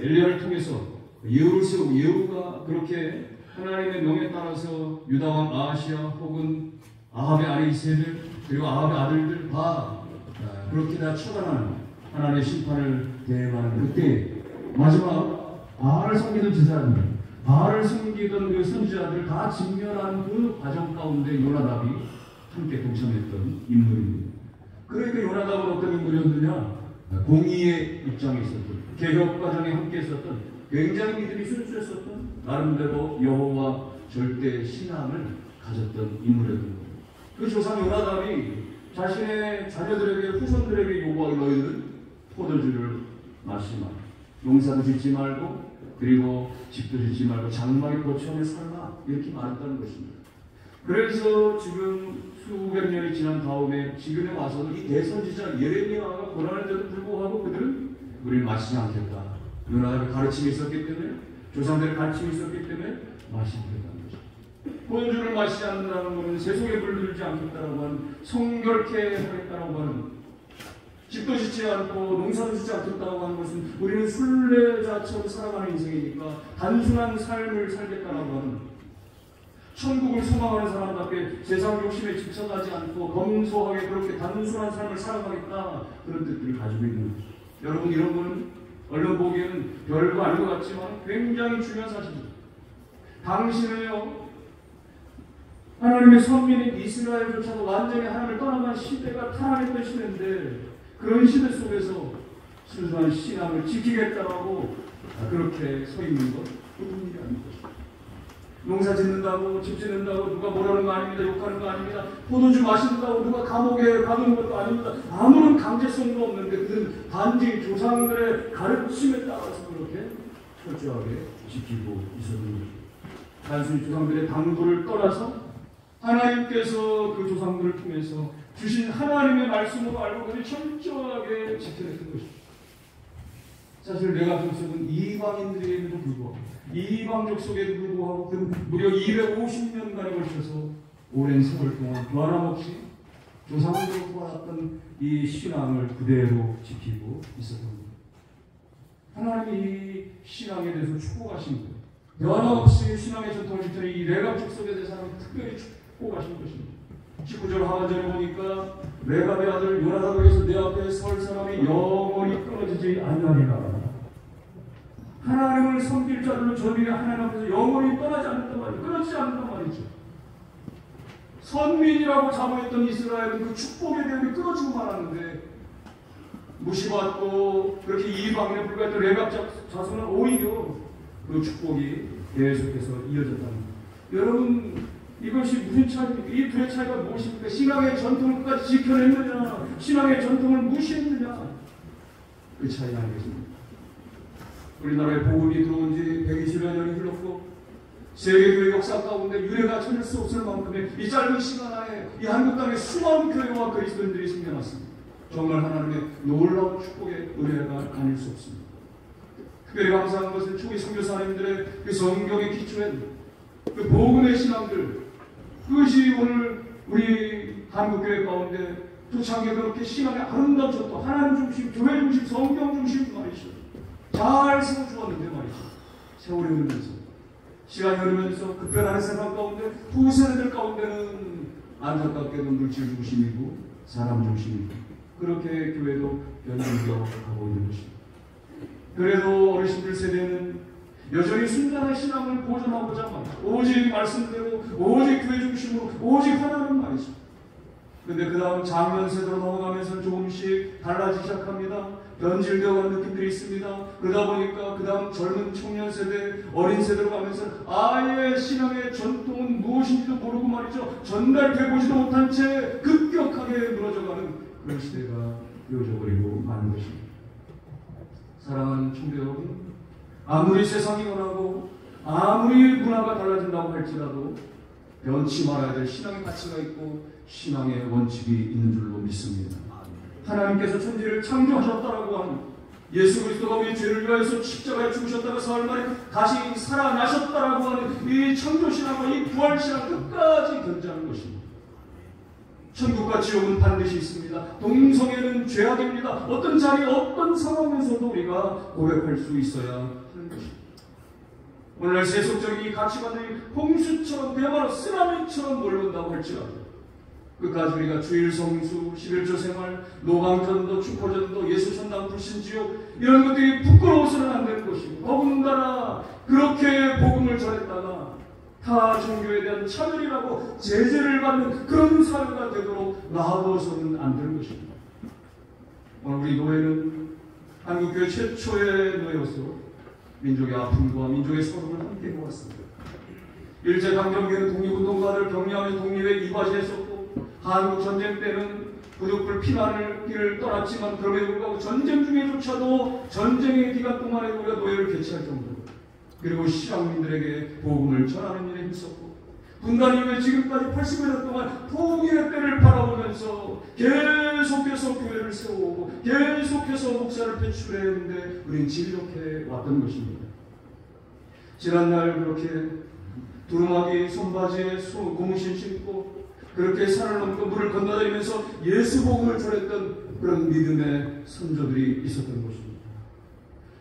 엘리야를 통해서 예후를 세우고 예후가 그렇게 하나님의 명에 따라서 유다왕 아하시아 혹은 아합의 아내 이세벨 그리고 아합의 아들들 다 그렇게 다 처단하는 하나님의 심판을 대행하는 그때 마지막 바알을 섬기던 제사장들, 바알을 섬기던 그 선지자들 다 직면한 그 과정 가운데 요나답이 함께 동참했던 인물입니다. 그러니까 요나답은 어떤 인물이었느냐? 공의의 입장에 있었던, 개혁 과정에 함께 있었던, 굉장히 믿음이 순수했었던, 나름대로 여호와 절대 신앙을 가졌던 인물이었던 거예요. 그 조상 요나답이 자신의 자녀들에게, 후손들에게 요구하기 너희는 포도주를 마시지 마. 농사도 짓지 말고, 그리고 집도 짓지 말고, 장막에 거처에 살라. 이렇게 말했다는 것입니다. 그래서 지금 수백 년이 지난 다음에 지금에 와서도 이 대선지자 예레미야가 고난한데도 불구하고 그들은 우리를 마시지 않겠다. 요나답의 가르침이 있었기 때문에, 조상들의 가르침이 있었기 때문에 마시지 않겠다는 것입니다. 포도주를 마시지 않는다는 것은 세속에 물들지 않겠다라고 하는, 성결케 하겠다라고 하는, 집도 짓지 않고 농사도 짓지 않겠다고 하는 것은 우리는 순례자처럼 살아가는 인생이니까 단순한 삶을 살겠다라고 하는, 천국을 소망하는 사람답게 세상 욕심에 집착하지 않고 검소하게 그렇게 단순한 삶을 살아가겠다, 그런 뜻들을 가지고 있는 거죠. 여러분, 이런 거는 얼른 보기에는 별거 아닌 것 같지만 굉장히 중요한 사실입니다. 당신은요, 하나님의 선민인 이스라엘조차도 완전히 하나님을 떠나간 시대가 타락했던 시대인데, 그런 시대 속에서 순수한 신앙을 지키겠다고 그렇게 서 있는 것, 그런 일이 아닌 것입니다. 농사 짓는다고, 집 짓는다고 누가 뭐라는 거 아닙니다. 욕하는 거 아닙니다. 포도주 마신다고 누가 감옥에 가두는 것도 아닙니다. 아무런 강제성도 없는데 그들은 단지 조상들의 가르침에 따라서 그렇게 철저하게 지키고 있었는 것입니다. 단순히 조상들의 당부를 떠나서 하나님께서 그 조상들을 통해서 주신 하나님의 말씀으로 알고 그들이 철저하게 지켜냈던 것입니다. 사실 내가 족속은 이방인들에게도 불구하고, 이방족 속에도 불구하고 그 무려 250년간에 걸쳐서 오랜 세월 동안 변함없이 조상으로부터 받았던 이 신앙을 그대로 지키고 있었던 겁니다. 하나님이 이 신앙에 대해서 축복하신 거예요. 변함없이 신앙의 전통을 지키는 이 레갑 족속에 대해서는 특별히 축복하신 것입니다. 19절 하반절에 보니까 레갑의 아들 요나답에게서 내 앞에 설 사람이 영원히 끊어지지 아니하리라. 하나님을 섬길 자들로 저들이 하나님 앞에서 영원히 떠나지 않는단 말이죠. 끊어지지 않는단 말이죠. 선민이라고 자부했던 이스라엘은 그 축복에 대해 끊어지고 말았는데, 무시받고 그렇게 이방인에 불과했던 레갑 자손은 오히려 그 축복이 계속해서 이어졌다는 겁니다. 여러분, 이것이 무슨 차이입니까? 이 둘의 차이가 무엇입니까? 신앙의 전통을 끝까지 지켜냈느냐, 신앙의 전통을 무시했느냐, 그 차이 아니겠습니까? 우리나라에 복음이 들어온 지 120여 년이 흘렀고, 세계교회 역사 가운데 유례가 찾을 수 없을 만큼의 이 짧은 시간 안에 이 한국 땅에 수많은 교회와 그리스도인들이 생겨났습니다. 정말 하나님의 놀라운 축복의 은혜가 아닐 수 없습니다. 특별히 감사한 것은 초기 선교사님들의 그 성경에 기초한 그 복음의 신앙들, 그것이 오늘 우리 한국교회 가운데 초창기에 그렇게 신앙의 아름다운 전통, 하나님 중심, 교회 중심, 성경 중심 말이죠. 잘 세워주었는데 말이죠. 세월이 흐르면서, 시간이 흐르면서 급변하는 세상 가운데 후세대들 가운데는 안타깝게도 물질 중심이고 사람 중심이고 그렇게 교회도 변질되어 가고 있는 것입니다. 그래도 어르신들 세대는 여전히 순전한 신앙을 보존하고자 말이죠. 오직 말씀대로, 오직 교회 중심으로, 오직 하나님 말이죠. 근데 그 다음 장년 세대로 넘어가면서 조금씩 달라지기 시작합니다. 변질되어가는 느낌들이 있습니다. 그러다 보니까 그 다음 젊은 청년 세대, 어린 세대로 가면서 아예 신앙의 전통은 무엇인지도 모르고 말이죠. 전달되보지도 못한 채 급격하게 무너져가는 그런 시대가 되어져버리고 마는 것입니다. 사랑하는 청대 여러분, 아무리 세상이 변하고 아무리 문화가 달라진다고 할지라도 변치 말아야 될 신앙의 가치가 있고 신앙의 원칙이 있는 줄로 믿습니다. 하나님께서 천지를 창조하셨다라고 하는, 예수 그리스도가 우리 죄를 위하여서 십자가에 죽으셨다가 사흘 만에 다시 살아나셨다라고 하는 이 창조신앙과 이 부활신앙 끝까지 견지하는 것입니다. 천국과 지옥은 반드시 있습니다. 동성애는 죄악입니다. 어떤 자리, 어떤 상황에서도 우리가 고백할 수 있어야 하는 것입니다. 오늘날 세속적인 이 가치관들이 홍수처럼 그야말로 쓰나미처럼 몰려온다고 할지라도 끝까지 우리가 주일 성수, 11조 생활, 노방전도, 축포전도, 예수천당, 불신지옥 이런 것들이 부끄러워서는 안 되는 것이고 더군다나 그렇게 복음을 전했다가 타 종교에 대한 차별이라고 제재를 받는 그런 사회가 되도록 놔둬서는 안 되는 것입니다. 오늘 우리 노예는 한국교회 최초의 노예로서 민족의 아픔과 민족의 서름을 함께 해왔습니다. 일제강점기에는 독립운동가를 격려하며 독립에 이바지했었고 한국 전쟁 때는 부족불 피난을 길을 떠났지만 그럼에도 불구하고 전쟁 중에조차도 전쟁의 기간 동안에 우리가 노예를 개최할 정도로 그리고 시장민들에게 복음을 전하는 일에 힘썼고 분단 이후에 지금까지 80여 년 동안 통일의 때를 바라보면서 계속해서 교회를 세우고 계속해서 목사를 배출했는데 우리는 지리롭게 왔던 것입니다. 지난날 그렇게 두루마기 손바지에 고무신 신고 그렇게 산을 넘고 물을 건너다니면서 예수 복음을 전했던 그런 믿음의 선조들이 있었던 것입니다.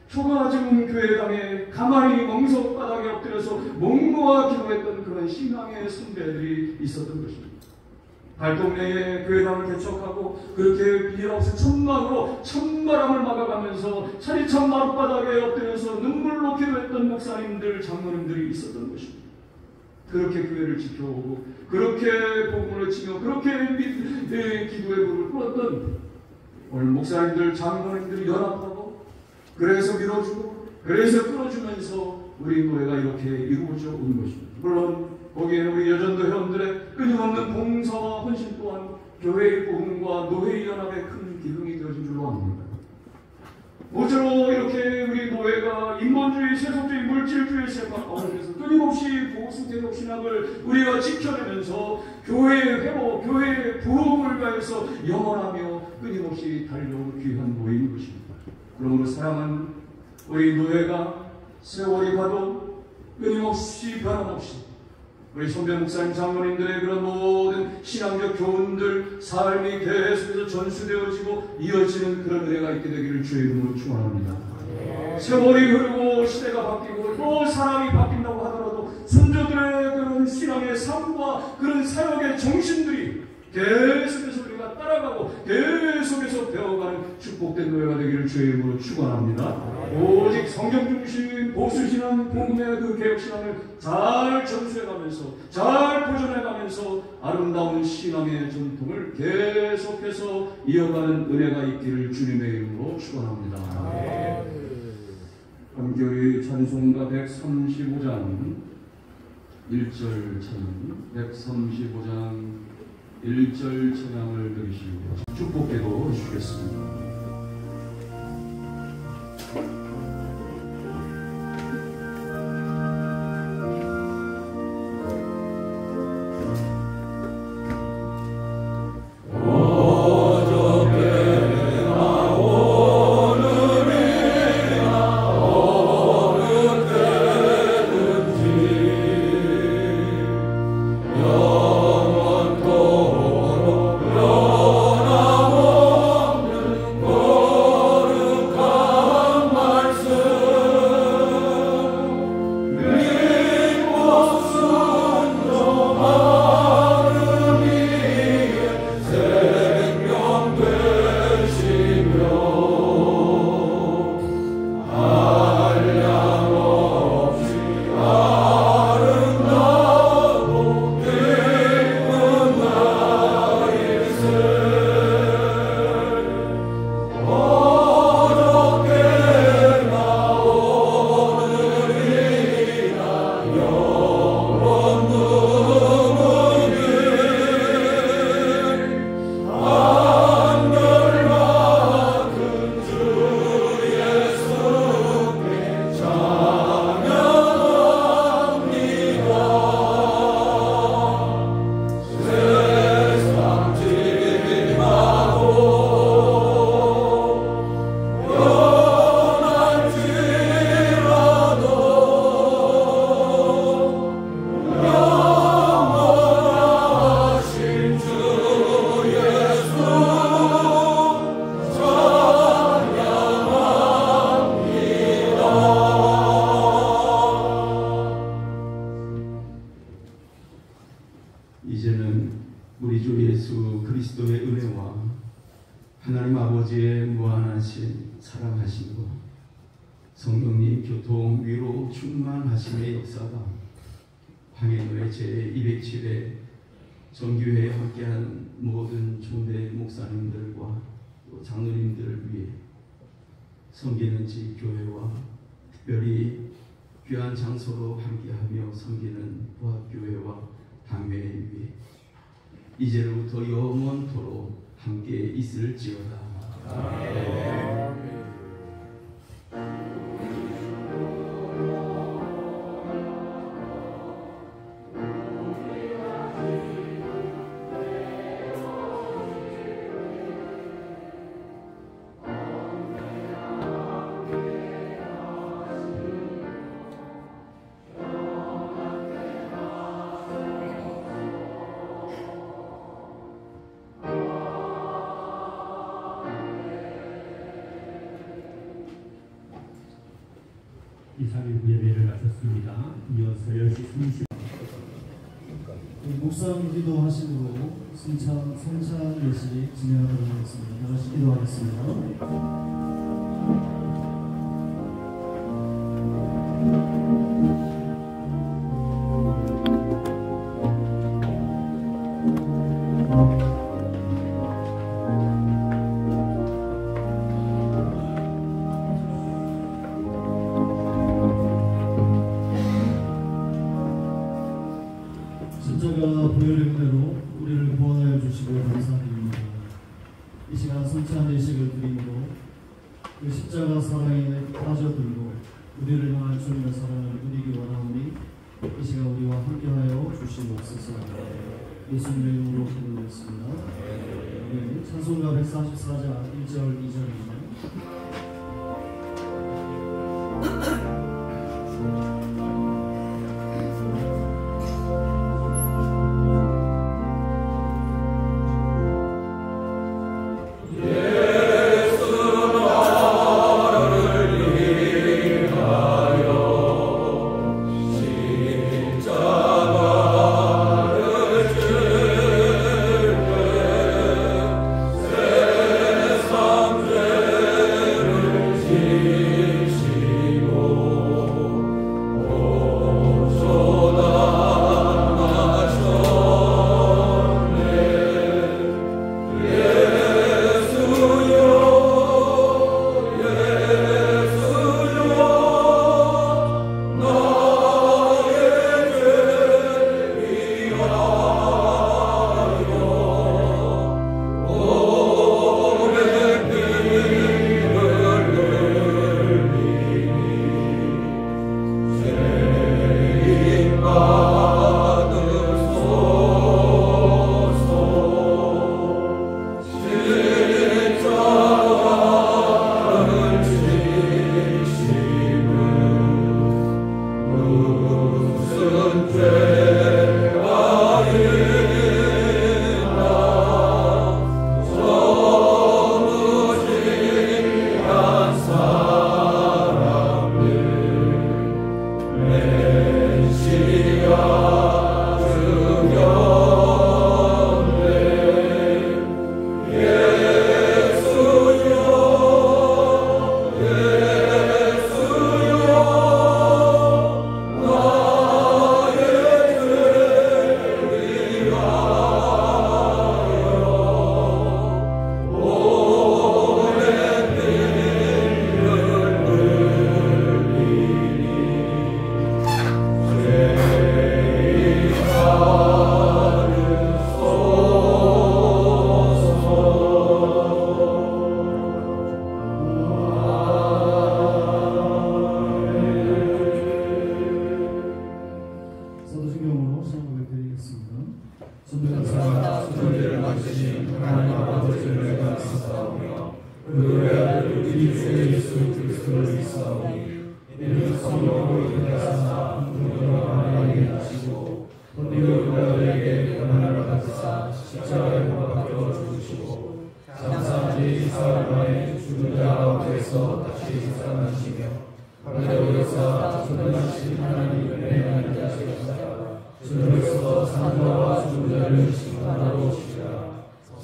초가증 교회당에 가만히 멍석바닥에 엎드려서 목놓아 기도했던 그런 신앙의 선배들이 있었던 것입니다. 발동네에 교회당을 개척하고 그렇게 비닐하우스 천막으로 천바람을 막아가면서 차리천 마룻바닥에 엎드려서 눈물로 기도했던 목사님들, 장로님들이 있었던 것입니다. 그렇게 교회를 지켜오고 그렇게 복음을 외치며 그렇게 기도의 불을 끌었던 오늘 목사님들, 장로님들이 연합하고 그래서 밀어주고 그래서 끌어주면서 우리 노예가 이렇게 이루어져 온 것입니다. 물론 거기에는 우리 여전도 회원들의 끊임없는 봉사와 헌신 또한 교회의 복음과 노회의 연합의 큰 기둥이 되어진 줄로 압니다. 모쪼록 이렇게 우리 노예가 인본주의, 세속주의, 물질주의 세상 가운데서 끊임없이 보수 대독 신학을 우리가 지켜내면서 교회의 회복, 교회의 부흥을 위해서 영원하며 끊임없이 달려온 귀한 노예인 것입니다. 그러므로 사랑하는 우리 노예가 세월이 가도 끊임없이 변함없이 우리 선배 목사님, 장로님들의 그런 모든 신앙적 교훈들, 삶이 계속해서 전수되어지고 이어지는 그런 은혜가 있게 되기를 주의 이름으로 축원합니다. 세월이 흐르고 시대가 바뀌고 또 사람이 바뀐다고 하더라도 선조들의 그런 신앙의 삶과 그런 사역의 정신들이 계속해서 우리가 따라가고 계속해서 배워가는 축복된 노예가 되기를 주의 이름으로 축원합니다. 오직 성경 중심 보수신앙 복음의 그 개혁신앙을 잘 전수해가면서 잘 보존해가면서 아름다운 신앙의 전통을 계속해서 이어가는 은혜가 있기를 주님의 이름으로 축원합니다. 함교의 찬송가 135장 1절 찬양 135장 1절 찬양을 드리시고 축복기도 주시겠습니다. 영원토록 변함없 하나님 아버지의 무한하신 사랑하심과 성령님 교통 위로 충만하심의 역사가 황해노회 제207회 정규회에 함께한 모든 총대 목사님들과 또 장로님들을 위해 섬기는 지교회와 특별히 귀한 장소로 함께하며 섬기는 부학교회와 당회에 위해 이제로부터 영원토록 함께 있을지어다. 아멘. 이사님 예배를 마쳤습니다. 이어서 10시 30분 묵상 기도하심으로 성찬 예식 진행하도록 하겠습니다. 다 같이 기도하겠습니다. 십자가 보혈의 은혜로 우리를 구원하여 주시고 감사드립니다. 이 시간 성찬 예식을 드림으로 그 십자가 사랑에 빠져들고 우리를 향한 주님의 사랑을 누리기 원하오니 이 시간 우리와 함께하여 주시옵소서. 예수님의 이름으로 기도드렸습니다. 찬송가 144장 1절 2절입니다.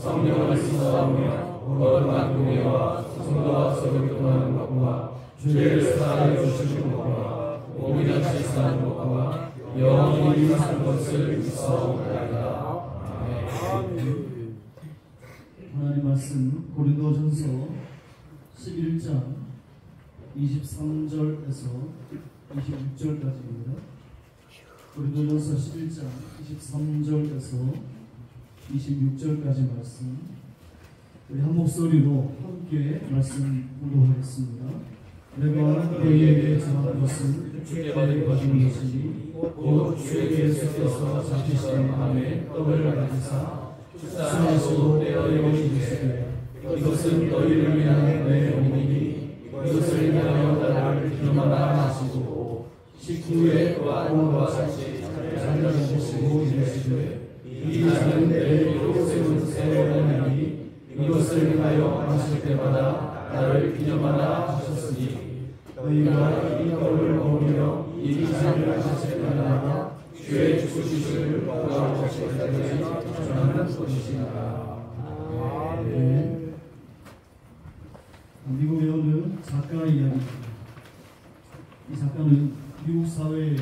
성령을 쏟아오며 거룩한 공예와 성도와 서로 교통하는 것과 죄를 사하여 주시는 것과 몸이같이 사는 것과 영원히 사는 것을 믿사옵나이다. 아멘. 하나님 말씀 고린도전서 11장 23절에서 26절까지입니다. 고린도전서 11장 23절에서 26절까지 말씀 우리 한 목소리로 함께 말씀 공독하겠습니다. 내가 너희에게 전한 것은 주께 받은 것이니 곧 주에게 예수께서 잡히시는 밤에 떡을 가지사 축사하시고 떼어 영원히 주시되 이것은 너희를 위한 내 몸이니 이것을 위하여 나를 기념하라 하시고 식후에 또한 같이 잔을 주시고 이르시되 이 잔은 내 피로 세운 새 언약이니 이것을 위하여 마실 때마다 나를 기념하라 하셨으니 너희가 이 떡을 먹으며 이 잔을 마실 때마다 주의 죽으심을 보고하실 때까지 전하는 것이니라. 아멘. 미국에 오는 작가의 이야기입니다. 이 작가는 미국 사회의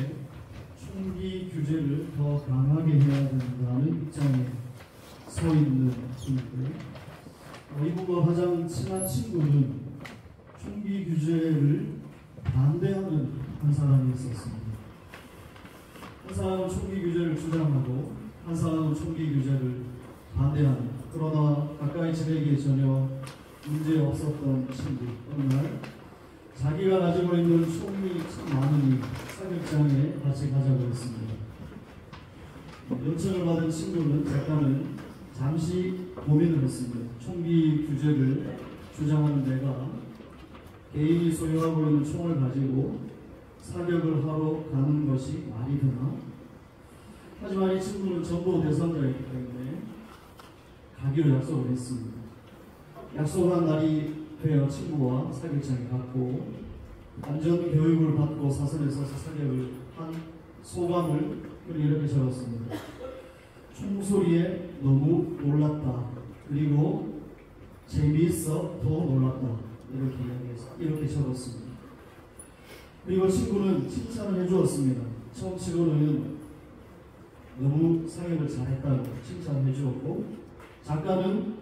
총기 규제를 더 강하게 해야 된다는 입장에 서 있는 분인데 이분과 가장 친한 친구는 총기 규제를 반대하는 한 사람이 있었습니다. 한 사람은 총기 규제를 주장하고 한 사람은 총기 규제를 반대하는, 그러나 가까이 지내기에 전혀 문제 없었던 친구. 어느 날 자기가 가지고 있는 총이 참 많으니 사격장에 같이 가자고 했습니다. 요청을 받은 친구는, 작가는 잠시 고민을 했습니다. 총기 규제를 주장하는 내가 개인이 소유하고 있는 총을 가지고 사격을 하러 가는 것이 말이 되나? 하지만 이 친구는 전도 대상자이기 때문에 가기로 약속을 했습니다. 약속한 날이 되어 친구와 사격장에 갔고 안전 교육을 받고 사선에 서서 사격을 한 소감을 이렇게 적었습니다. 총소리에 너무 놀랐다. 그리고 재미있어 더 놀랐다. 이렇게 적었습니다. 그리고 친구는 칭찬을 해주었습니다. 처음 치고는 너무 사격을 잘했다고 칭찬해 주었고, 작가는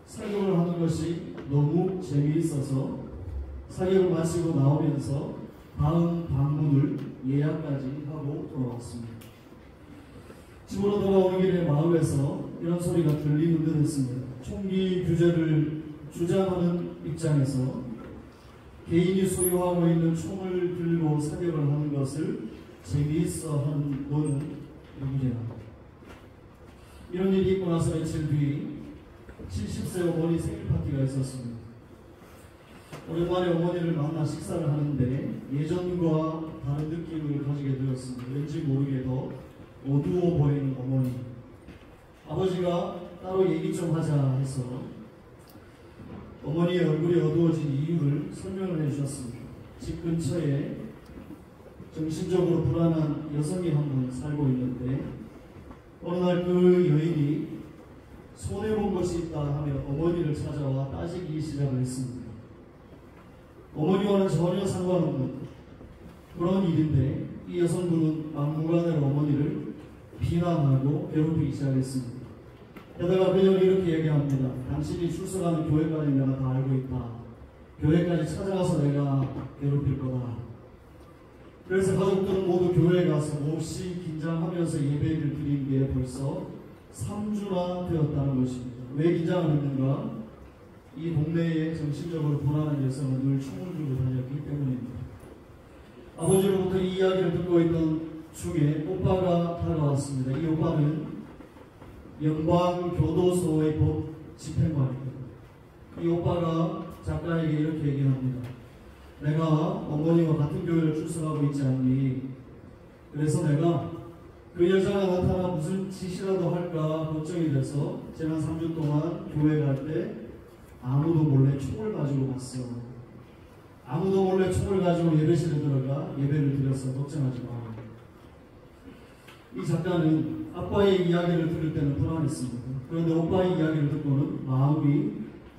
사격을 하는 것이 너무 재미있어서 사격을 마치고 나오면서 다음 방문을 예약까지 하고 돌아왔습니다. 집으로 돌아오는 길에 마을에서 이런 소리가 들리는 듯 했습니다. 총기 규제를 주장하는 입장에서 개인이 소유하고 있는 총을 들고 사격을 하는 것을 재미있어 하는 너는 누구냐? 이런 일이 있고 나서 며칠 뒤 70세 어머니 생일 파티가 있었습니다. 오랜만에 어머니를 만나 식사를 하는데 예전과 다른 느낌을 가지게 되었습니다. 왠지 모르게 더 어두워 보이는 어머니. 아버지가 따로 얘기 좀 하자 해서 어머니의 얼굴이 어두워진 이유를 설명을 해주셨습니다. 집 근처에 정신적으로 불안한 여성이 한 분 살고 있는데 어느 날 그 여인이 손해본 것이 있다 하며 어머니를 찾아와 따지기 시작을 했습니다. 어머니와는 전혀 상관없는 그런 일인데 이 여성분은 막무가내로 어머니를 비난하고 괴롭히기 시작했습니다. 게다가 그녀는 이렇게 얘기합니다. 당신이 출석하는 교회까지 내가 다 알고 있다. 교회까지 찾아가서 내가 괴롭힐 거다. 그래서 가족들은 모두 교회에 가서 몹시 긴장하면서 예배를 드린 게 벌써 3주나 되었다는 것입니다. 왜 긴장을 했는가? 이 동네에 정신적으로 불안한 여성은 늘 총을 들고 다녔기 때문입니다. 아버지로부터 이 이야기를 듣고 있던 중에 오빠가 다가왔습니다. 이 오빠는 영광교도소의 법 집행관입니다. 이 오빠가 작가에게 이렇게 얘기합니다. 내가 어머니와 같은 교회를 출석하고 있지 않니? 그래서 내가 그 여자가 나타나 무슨 짓이라도 할까 걱정이 돼서 지난 3주 동안 교회 갈 때 아무도 몰래 총을 가지고 갔어. 아무도 몰래 총을 가지고 예배실에 들어가 예배를 드려서 걱정하지 마. 이 작가는 아빠의 이야기를 들을 때는 불안했습니다. 그런데 오빠의 이야기를 듣고는 마음이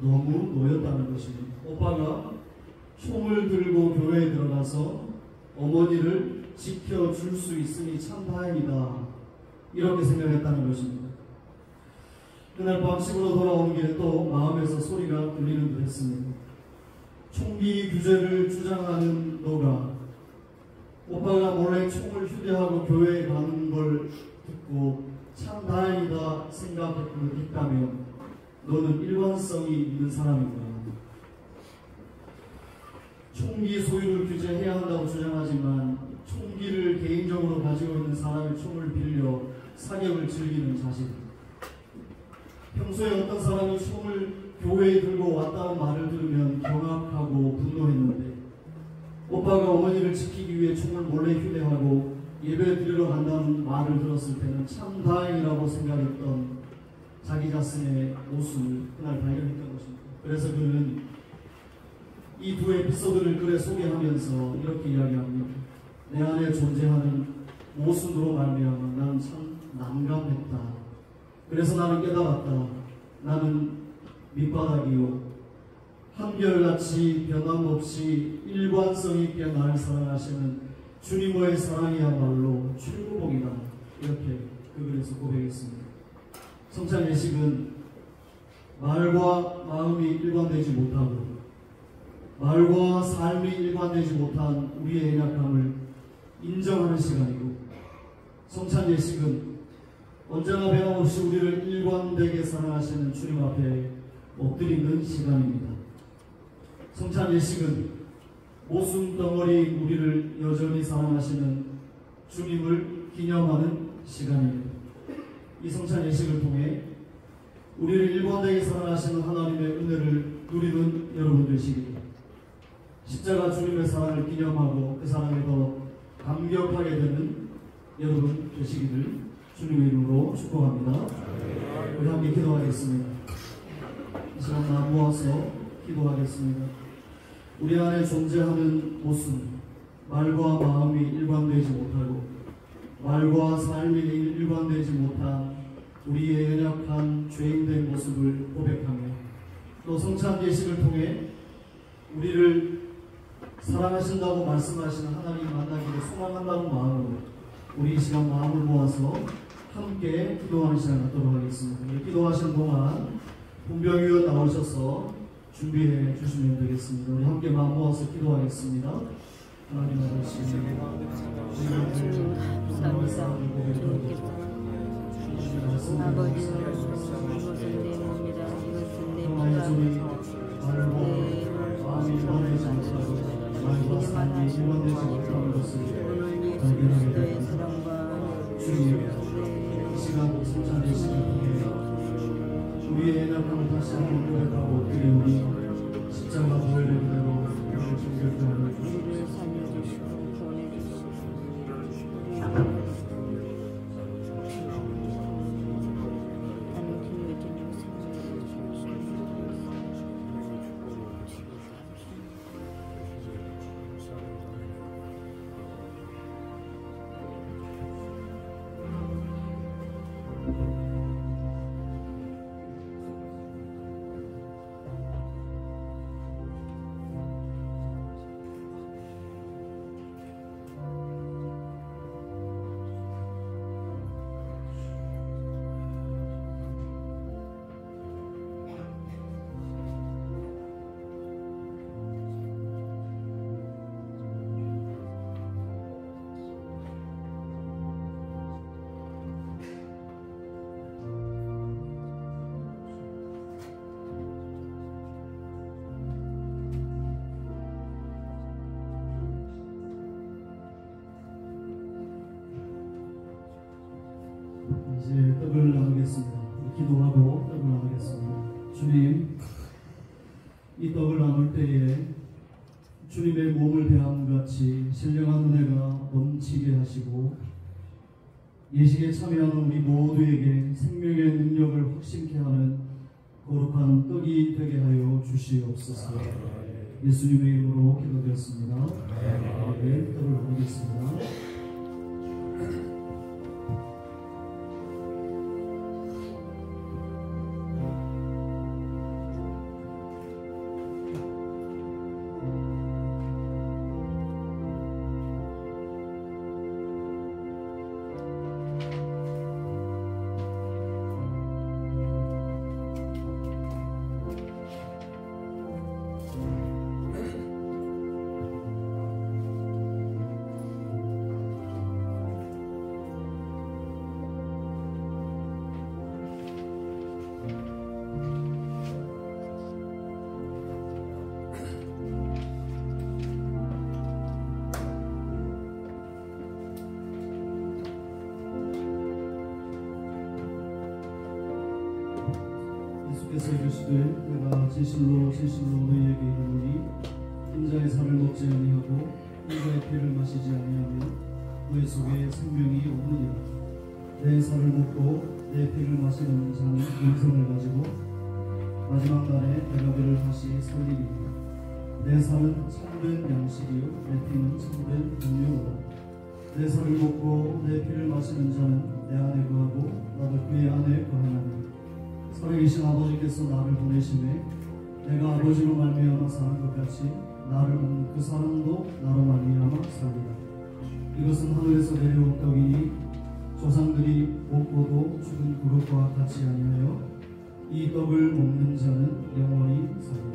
너무 놓였다는 것입니다. 오빠가 총을 들고 교회에 들어가서 어머니를 지켜줄 수 있으니 참 다행이다, 이렇게 생각했다는 것입니다. 그날 밤 집으로 돌아오는 길에 또 마음에서 소리가 들리는 듯 했습니다. 총기 규제를 주장하는 너가 오빠가 몰래 총을 휴대하고 교회에 가는 걸 듣고 참 다행이다 생각했다면 너는 일관성이 있는 사람인가? 총기 소유를 규제해야 한다고 주장하지만 총기를 개인적으로 가지고 있는 사람의 총을 빌려 사격을 즐기는 자신, 평소에 어떤 사람이 총을 교회에 들고 왔다는 말을 들으면 경악하고 분노했는데 오빠가 어머니를 지키기 위해 총을 몰래 휴대하고 예배 드리러 간다는 말을 들었을 때는 참 다행이라고 생각했던 자기 자신의 모습을 그날 발견했던 것입니다. 그래서 그는 이 두 에피소드를 글에 소개하면서 이렇게 이야기합니다. 내 안에 존재하는 모순으로 말미암아 나는 참 난감했다. 그래서 나는 깨달았다. 나는 밑바닥이요, 한결같이 변함없이 일관성 있게 나를 사랑하시는 주님의 사랑이야말로 최고봉이다. 이렇게 그 글에서 고백했습니다. 성찬 예식은 말과 마음이 일관되지 못하고 말과 삶이 일관되지 못한 우리의 연약함을 인정하는 시간이고, 성찬 예식은 언제나 변함없이 우리를 일관되게 사랑하시는 주님 앞에 엎드리는 시간입니다. 성찬 예식은 모순 덩어리 우리를 여전히 사랑하시는 주님을 기념하는 시간입니다. 이 성찬 예식을 통해 우리를 일관되게 사랑하시는 하나님의 은혜를 누리는 여러분 되시기를, 십자가 주님의 사랑을 기념하고 그 사랑에 더 감격하게 되는 여러분 되시기를 주님의 이름으로 축복합니다. 우리 함께 기도하겠습니다. 이 시간 다 모아서 기도하겠습니다. 우리 안에 존재하는 모순, 말과 마음이 일관되지 못하고 말과 삶이 일관되지 못한 우리의 연약한 죄인된 모습을 고백하며 또 성찬 예식을 통해 우리를 사랑하신다고 말씀하시는 하나님 만나기를 소망한다는 마음으로 우리 이 시간 마음을 모아서 함께 기도하는 시간 갖도록 하겠습니다. 기도하시는 동안 분병위원 나오셔서 준비해 주시면 되겠습니다. 우리 함께 마음 모아서 기도하겠습니다. 하나님 아버지, 아버지, 이것은 내 몸이다. 이것은 내 피가 마음이 일관되지 못하고 말과 삶이 일관되지 못하는 것을 발견하게 됩니다. 주님, 이 시간 성찬 예식을 통해 우리의 연약함을 다시 한번 고백하고 우리 십자가 보혈의 은혜로 우리를 정결케 하여 주시옵소서. 이제 떡을 나누겠습니다. 기도하고 떡을 나누겠습니다. 주님, 이 떡을 나눌 때에 주님의 몸을 대함같이 신령한 은혜가 넘치게 하시고 예식에 참여하는 우리 모두에게 생명의 능력을 확신케 하는 거룩한 떡이 되게 하여 주시옵소서. 예수님의 이름으로 기도드렸습니다. 아멘. 떡을 나누겠습니다. 주께서 이르시되 내가 진실로 진실로 너희에게 이르노니 인자의 살을 먹지 아니하고 인자의 피를 마시지 아니하면 너희 속에 생명이 없느니라. 내 살을 먹고 내 피를 마시는 자는 영생을 가지고 마지막 날에 대가비를 다시 살리리라. 내 살은 참된 양식이요 내 피는 참된 음료로다. 내 살을 먹고 내 피를 마시는 자는 내 안에 거하고 나도 그의 안에 거하나니 살아계신 아버지께서 나를 보내심에 내가 아버지로 말미암아 사는 것 같이 나를 먹는 그 사람도 나로 말미암아 살리라. 이것은 하늘에서 내려온 떡이니 조상들이 먹고도 죽은 그릇과 같이 아니하여 이 떡을 먹는 자는 영원히 살리라.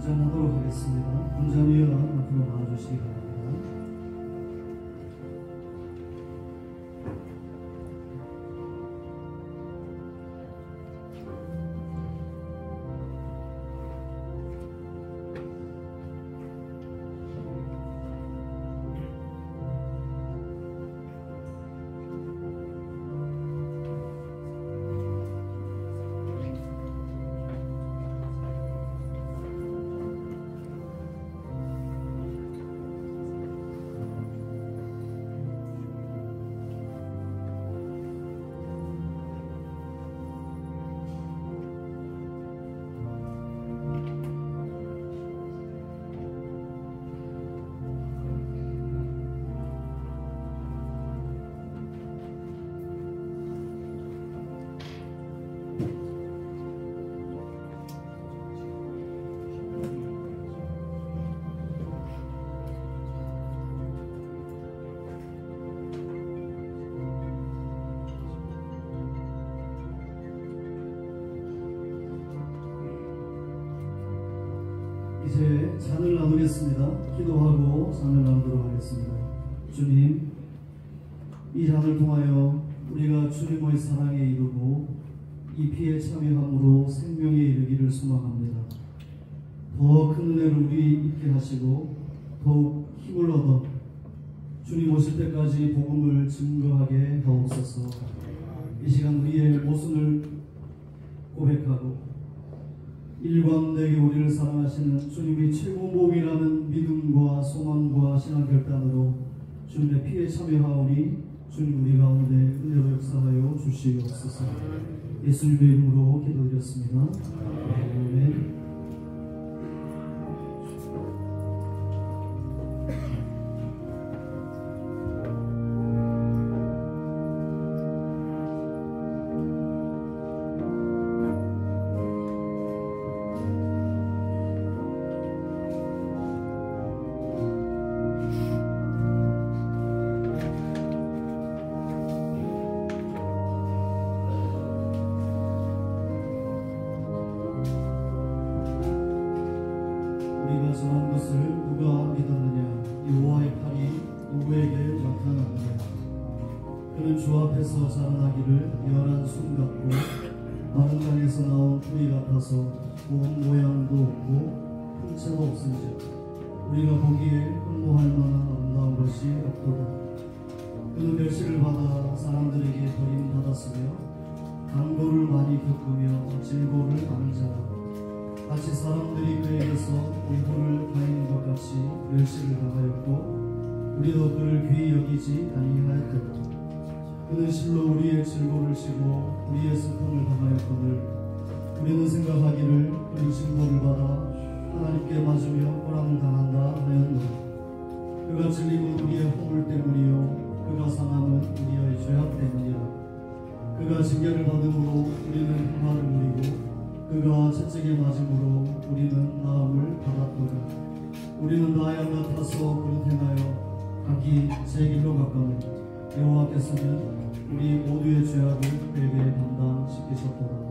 분잔하도록 하겠습니다. 분잔위원 앞으로 나와주시기 바랍니다. 이제 잔을 나누겠습니다. 기도하고 잔을 나누도록 하겠습니다. 주님, 이 잔을 통하여 우리가 주님의 사랑에 이르고 이 피에 참여함으로 생명에 이르기를 소망합니다. 더 큰 은혜를 우리 있게 하시고 더욱 힘을 얻어 주님 오실 때까지 복음을 증거하게 하옵소서. 이 시간 우리의 모순을 고백하고 일관되게 우리를 사랑하시는 주님이 최고 몸이라는 믿음과 소망과 신앙 결단으로 주님의 피에 참여하오니 주님 우리 가운데 은혜로 역사하여 주시옵소서. 예수님의 이름으로 기도드렸습니다. 아멘. 전한 것을 누가 믿었느냐? 여호와의 팔이 누구에게 나타났느냐? 그는 주 앞에서 자라나기를 연한 순 같고 마른 땅에서 나온 풀이 같아서 본 모양도 없고 풍채도 없은지 우리가 보기에 흠모할 만한 아름다운 것이 없도다. 그는 멸시를 받아 사람들에게 버림받았으며 강도를 많이 겪으며 질고를 많은 자라. 마치 사람들이 그에게서 얼굴을 가리는 것 같이 멸시를 당하였고 우리도 그를 귀히 여기지 아니하였도다. 그는 실로 우리의 질고를 지고 우리의 슬픔을 당하였거늘 우리는 생각하기를 그는 징벌을 받아 하나님께 맞으며 고난을 당한다 하였노라. 그가 찔림은 우리의 허물 때문이요 그가 상함은 우리의 죄악 때문이라. 그가 징계를 받음으로 우리는 평화를 누리고 그가 채찍에 맞음으로 우리는 나음을 받았도다. 우리는 나 양 같아서 그릇 행하여 각기 제 길로 가까이 여호와께서는 우리 모두의 죄악을 그에게 담당시키셨도다.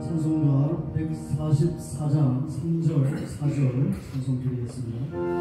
찬송가 144장 3절 4절 찬송드리겠습니다.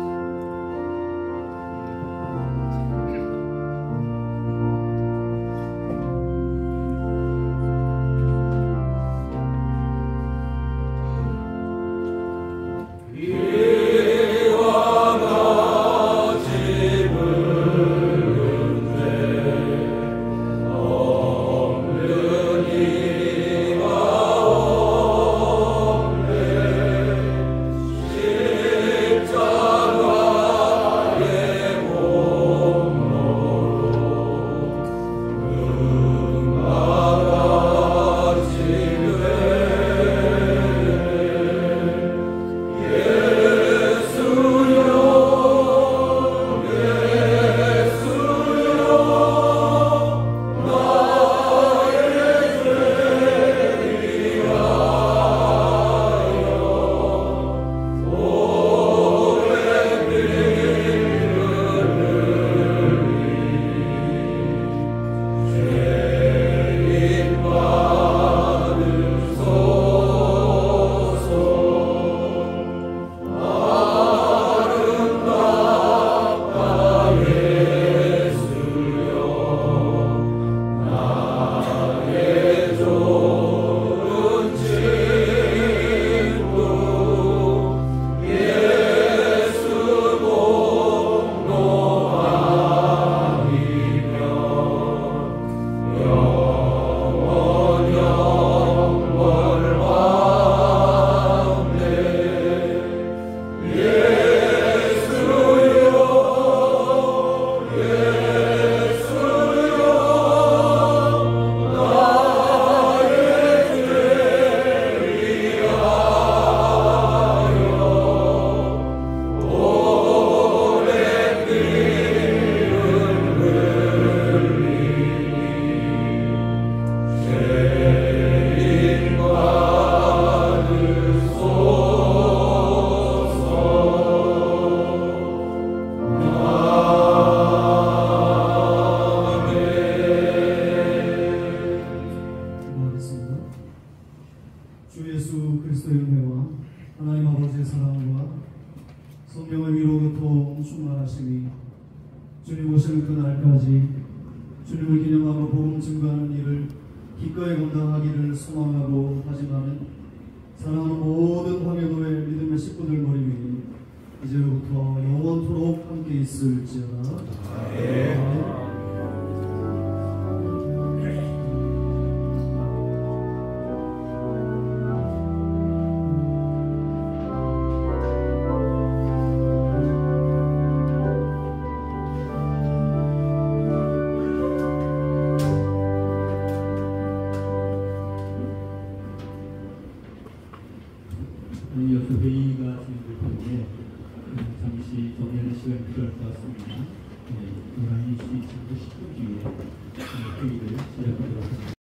아버지의 사랑과 성령의 위로 교통 충만하심이 주님 오시는 그날까지 주님을 기념하고 복음 증거하는 일을 기꺼이 감당하기를 소망하고 하지만은 사랑하는 모든 황해도의 믿음의 식구들 머리 위에 이제부터 영원토록 함께 있을지어다. 아멘. 이어서 회의가 진행될 텐데 잠시 정리하는 시간이 필요할 것 같습니다. 11시 10분 뒤에 회의를 시작하도록 하겠습니다.